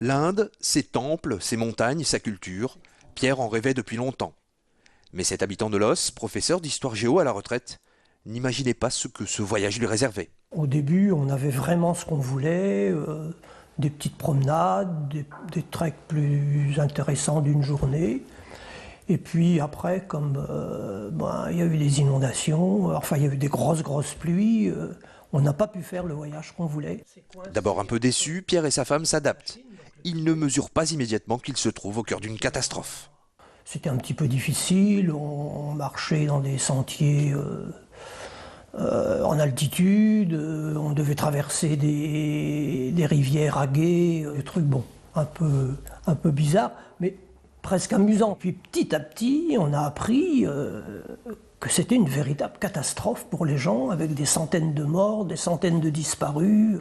L'Inde, ses temples, ses montagnes, sa culture, Pierre en rêvait depuis longtemps. Mais cet habitant de Los, professeur d'histoire géo à la retraite, n'imaginait pas ce que ce voyage lui réservait. Au début, on avait vraiment ce qu'on voulait, des petites promenades, des treks plus intéressants d'une journée. Et puis après, comme il y a eu les inondations, enfin il y a eu des grosses pluies, on n'a pas pu faire le voyage qu'on voulait. D'abord un peu déçu, Pierre et sa femme s'adaptent. Ils ne mesurent pas immédiatement qu'ils se trouvent au cœur d'une catastrophe. C'était un petit peu difficile, on marchait dans des sentiers en altitude, on devait traverser des rivières à gué, des trucs un peu bizarres, mais presque amusant. Puis petit à petit, on a appris que c'était une véritable catastrophe pour les gens, avec des centaines de morts, des centaines de disparus.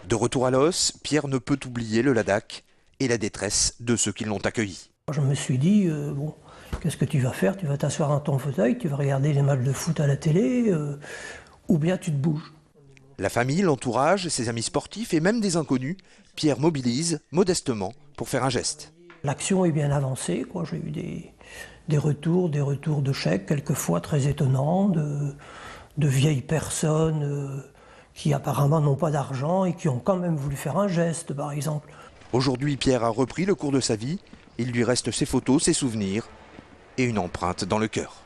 De retour à Los, Pierre ne peut oublier le Ladakh et la détresse de ceux qui l'ont accueilli. Je me suis dit, qu'est-ce que tu vas faire? Tu vas t'asseoir dans ton fauteuil, tu vas regarder les matchs de foot à la télé, ou bien tu te bouges. La famille, l'entourage, ses amis sportifs et même des inconnus, Pierre mobilise modestement pour faire un geste. L'action est bien avancée, quoi. J'ai eu des retours de chèques, quelquefois très étonnants, de vieilles personnes qui apparemment n'ont pas d'argent et qui ont quand même voulu faire un geste, par exemple. Aujourd'hui, Pierre a repris le cours de sa vie. Il lui reste ses photos, ses souvenirs et une empreinte dans le cœur.